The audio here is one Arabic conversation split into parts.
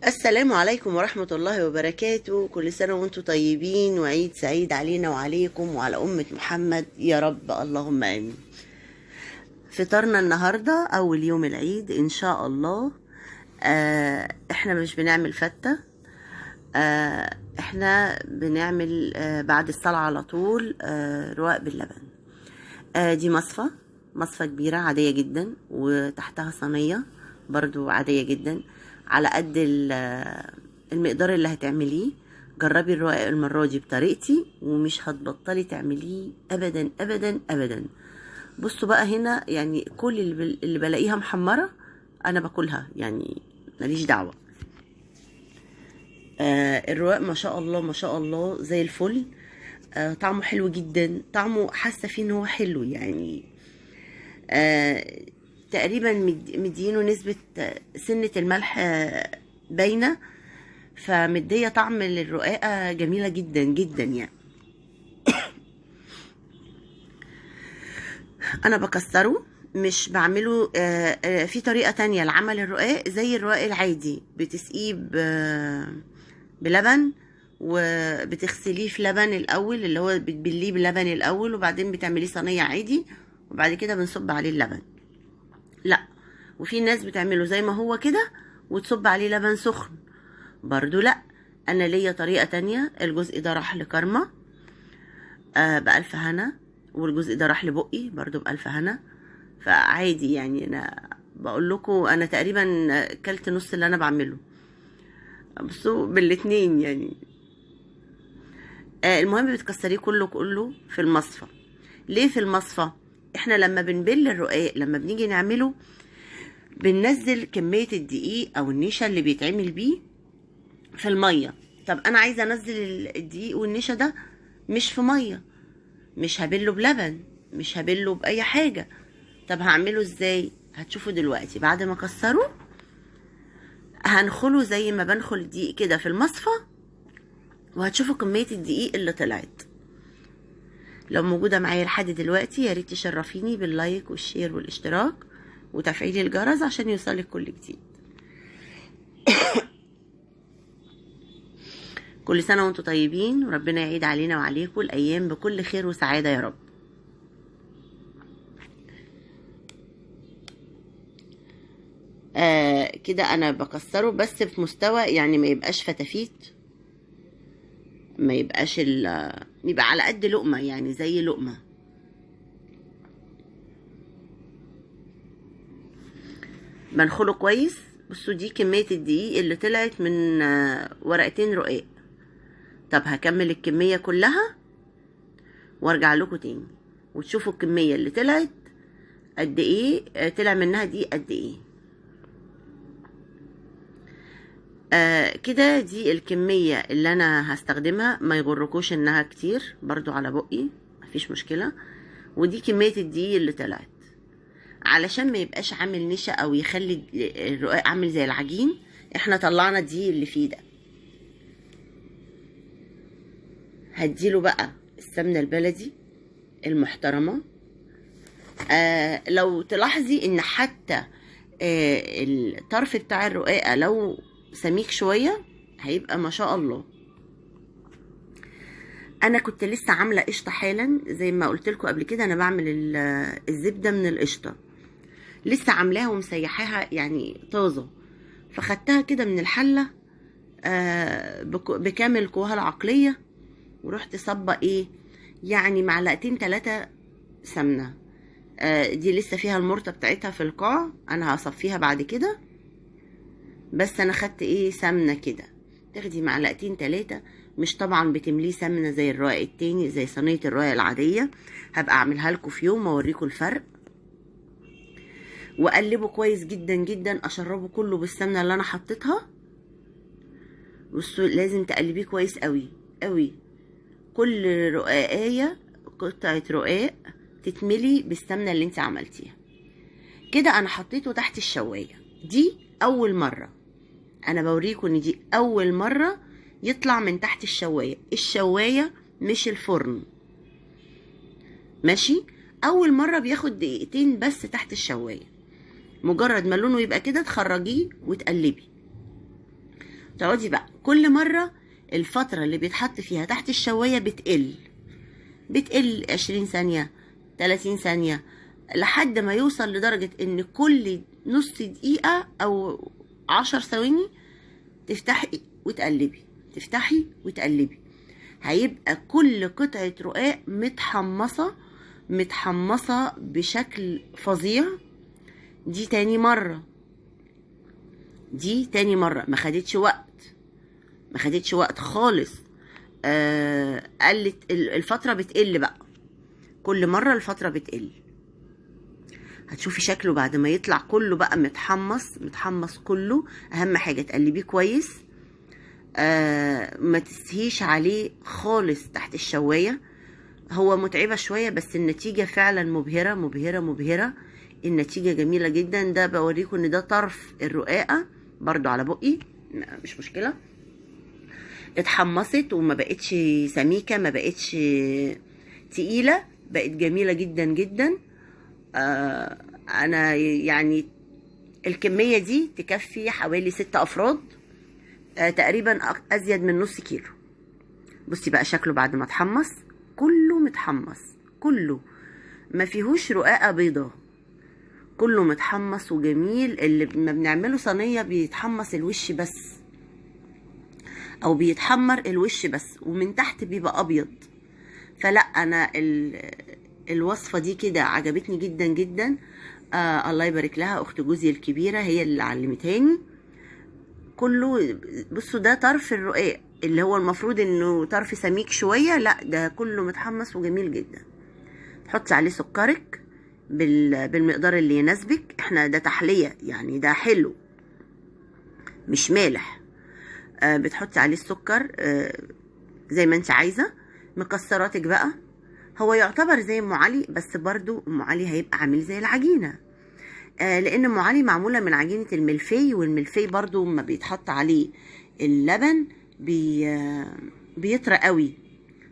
السلام عليكم ورحمة الله وبركاته. كل سنة وانتم طيبين وعيد سعيد علينا وعليكم وعلى أمة محمد يا رب، اللهم آمين. فطرنا النهاردة أول يوم العيد إن شاء الله. احنا مش بنعمل فتة. احنا بنعمل بعد الصلاة على طول رواق باللبن. دي مصفى كبيرة عادية جدا، وتحتها صينية برضو عادية جدا على قد المقدار اللي هتعمليه. جربي الرقاق المرة دي بطريقتي ومش هتبطلي تعمليه ابدا ابدا ابدا. بصوا بقى هنا، يعني كل اللي بلاقيها محمرة انا باكلها، يعني ماليش دعوة. الرقاق ما شاء الله ما شاء الله زي الفل. طعمه حلو جدا، طعمه حاسة فيه ان هو حلو يعني. تقريبا مدينه نسبة سنة الملح باينة، فمدية طعم للرقاقة جميلة جدا جدا يعني. انا بكسره، مش بعمله في طريقة تانية لعمل الرقاق زي الرقاق العادي. بتسقيه بلبن، وبتغسليه في لبن الاول، اللي هو بتبليه بلبن الاول، وبعدين بتعمليه صينية عادي، وبعد كده بنصب عليه اللبن. لا، وفي ناس بتعمله زي ما هو كده وتصب عليه لبن سخن برضو. لا، انا ليا طريقة تانية. الجزء ده راح لكرمة بألف هنا، والجزء ده راح لبقي برضو بألف هنا. فعادي يعني، انا بقول لكم انا تقريبا كلت نص اللي انا بعمله. بصوا بالاتنين يعني. المهم بتكسريه كله في المصفى. ليه في المصفى؟ احنا لما بنبل الرقاق، لما بنيجي نعمله بننزل كمية الدقيق او النشا اللي بيتعمل بيه في المية. طب انا عايزة انزل الدقيق والنشا ده مش في مية، مش هبله بلبن، مش هبله باي حاجة. طب هعمله ازاي؟ هتشوفوا دلوقتي. بعد ما اكسره هنخله زي ما بنخل الدقيق كده في المصفى، وهتشوفوا كمية الدقيق اللي طلعت. لو موجودة معايا لحد دلوقتي يا ريت تشرفيني باللايك والشير والاشتراك وتفعيل الجرس عشان يوصلك كل جديد. كل سنة وانتم طيبين، وربنا يعيد علينا وعليكم الأيام بكل خير وسعادة يا رب. كده أنا بكسره بس في مستوى يعني ما يبقاش فتافيت، ما يبقاش يبقى على قد لقمة، يعني زي لقمة. بنخله كويس. بصوا دي كمية الدقيق اللي طلعت من ورقتين رقاق. طب هكمل الكمية كلها وارجع لكم تاني وتشوفوا الكمية اللي طلعت قد ايه. طلع منها دي قد ايه. كده دي الكمية اللي انا هستخدمها. ما يغركوش انها كتير برضو على بقي، مفيش مشكلة. ودي كمية الدقيق اللي طلعت، علشان ما يبقاش عامل نشا او يخلي الرقاق عامل زي العجين. احنا طلعنا الدقيق اللي فيه ده. هديله بقى السمنة البلدي المحترمة. لو تلاحظي ان حتى الطرف بتاع الرقاقة لو سميك شوية هيبقى ما شاء الله. انا كنت لسه عاملة قشطة حالا، زي ما قلت لكم قبل كده انا بعمل الزبدة من القشطة. لسه عاملاها ومسيحاها يعني طازة، فخدتها كده من الحلة بكامل قواها العقلية، ورحت صبة ايه يعني معلقتين 3 سمنة. دي لسه فيها المرطة بتاعتها في القاع، انا هصفيها بعد كده. بس انا خدت ايه سمنة كده. تاخدي معلقتين 3، مش طبعا بتمليه سمنة زي الرقاق التاني، زي صينية الرقاق العادية. هبقى اعملها لكم في يوم واوريكم الفرق. واقلبه كويس جدا جدا، اشربه كله بالسمنة اللي انا حطيتها. بصوا لازم تقلبيه كويس قوي قوي. كل رقاقية قطعة رقاق تتملي بالسمنة اللي انت عملتيها. كده انا حطيته تحت الشواية. دي اول مرة انا بوريكم ان دي اول مرة يطلع من تحت الشواية. الشواية مش الفرن، ماشي. اول مرة بياخد دقيقتين بس تحت الشواية. مجرد ما لونه يبقى كده تخرجيه وتقلبي. تقعدي بقى كل مرة الفترة اللي بيتحط فيها تحت الشواية بتقل 20 ثانية 30 ثانية لحد ما يوصل لدرجة ان كل نص دقيقة او 10 ثواني تفتحي وتقلبي، تفتحي وتقلبي. هيبقى كل قطعة رقاق متحمصة بشكل فظيع. دي تاني مرة ما خدتش وقت خالص. قلت الفترة بتقل بقى، كل مرة الفترة بتقل. هتشوفي شكله بعد ما يطلع كله بقى متحمص كله. اهم حاجة تقلبيه كويس، ما تسهيش عليه خالص تحت الشواية. هو متعبة شوية بس النتيجة فعلا مبهرة. النتيجة جميلة جدا. ده بوريكم ان ده طرف الرقاقة برضو على بقي، مش مشكلة. اتحمصت وما بقتش سميكة، ما بقتش تقيلة، بقت جميلة جدا جدا. انا يعني الكمية دي تكفي حوالي 6 افراد، تقريبا ازيد من نص كيلو. بصي بقى شكله بعد ما اتحمص، كله متحمص، كله ما فيهوش رقاقة بيضة، كله متحمص وجميل. اللي ما بنعمله صينية بيتحمص الوش بس او بيتحمر الوش بس ومن تحت بيبقى ابيض. فلا انا الوصفة دي كده عجبتني جدا جدا. الله يبارك لها اخت جوزي الكبيرة، هي اللي علمتهاني. كله بصوا ده طرف الرقاق اللي هو المفروض انه طرف سميك شوية، لا ده كله متحمص وجميل جدا. تحطي عليه سكرك بالمقدار اللي يناسبك. احنا ده تحلية يعني، ده حلو مش مالح. بتحطي عليه السكر زي ما انت عايزة. مكسراتك بقى، هو يعتبر زي ام علي بس برضو ام علي هيبقى عامل زي العجينة، لان ام علي معمولة من عجينة الملفي، والملفي برضو ما بيتحط عليه اللبن بيطرى قوي.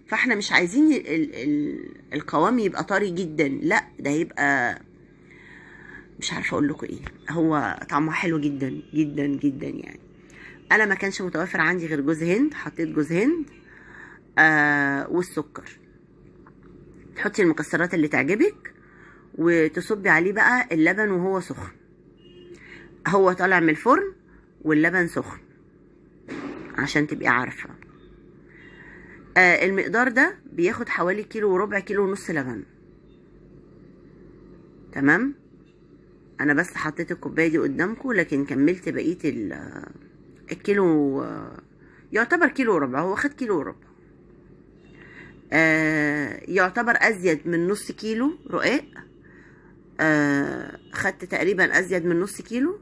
فاحنا مش عايزين القوام يبقى طري جدا، لا ده هيبقى مش عارفه اقول لكم ايه. هو طعمه حلو جدا جدا جدا يعني. انا ما كانش متوفر عندي غير جوز هند، حطيت جوز هند والسكر. تحطي المكسرات اللي تعجبك وتصبي عليه بقى اللبن وهو سخن. هو طالع من الفرن واللبن سخن عشان تبقي عارفه. المقدار ده بياخد حوالي 1.25 كيلو، كيلو ونص لبن. تمام. انا بس حطيت الكوبايه دي قدامكم، لكن كملت بقيه الكيلو. يعتبر 1.25 كيلو، هو خد 1.25 كيلو. يعتبر ازيد من نص كيلو رقاق. خدت تقريبا ازيد من نص كيلو،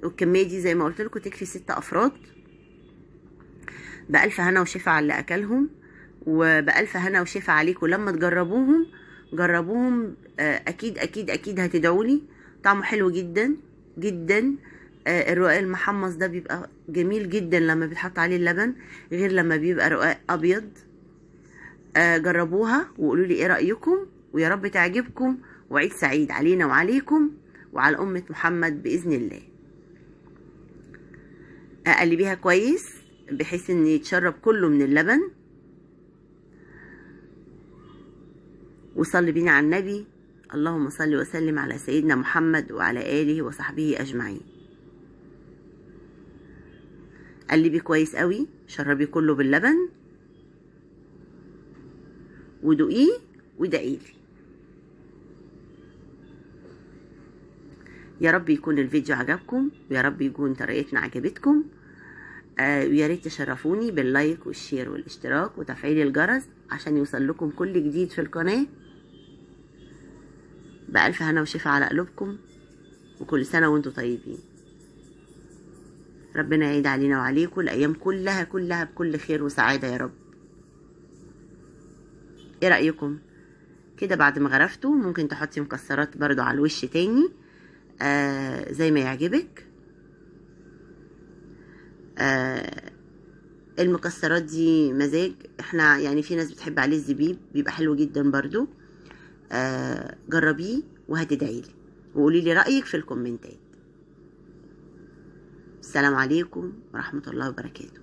والكميه دي زي ما قلت لكم تكفي 6 افراد. بألف هنا وشفا على اللي اكلهم، وبألف هنا وشفا عليكم. لما جربوهم اكيد اكيد اكيد هتدعولي. طعمه حلو جدا جدا. الرقاق المحمص ده بيبقى جميل جدا لما بيتحط عليه اللبن، غير لما بيبقى رقاق ابيض. جربوها وقولوا لي ايه رأيكم، ويا رب تعجبكم. وعيد سعيد علينا وعليكم وعلى أمة محمد بإذن الله. قلبيها كويس بحيث ان يتشرب كله من اللبن. وصلي بينا على النبي. اللهم صل وسلم على سيدنا محمد وعلى آله وصحبه أجمعين. قلبي كويس قوي، شربي كله باللبن ودوقيه وادعيلي. يا رب يكون الفيديو عجبكم، ويا رب يكون طريقتنا عجبتكم. ويا ريت تشرفوني باللايك والشير والاشتراك وتفعيل الجرس عشان يوصل لكم كل جديد في القناة. بألف هنا وشفا على قلوبكم، وكل سنة وانتم طيبين. ربنا يعيد علينا وعليكم الأيام كلها بكل خير وسعادة يا رب. ايه رأيكم كده؟ بعد ما غرفتوا ممكن تحطي مكسرات برضو على الوش تاني زي ما يعجبك. المكسرات دي مزاج. احنا يعني في ناس بتحب عليه الزبيب، بيبقى حلو جدا برضو. جربيه وهتدعيلي وقولي لي رأيك في الكومنتات. السلام عليكم ورحمة الله وبركاته.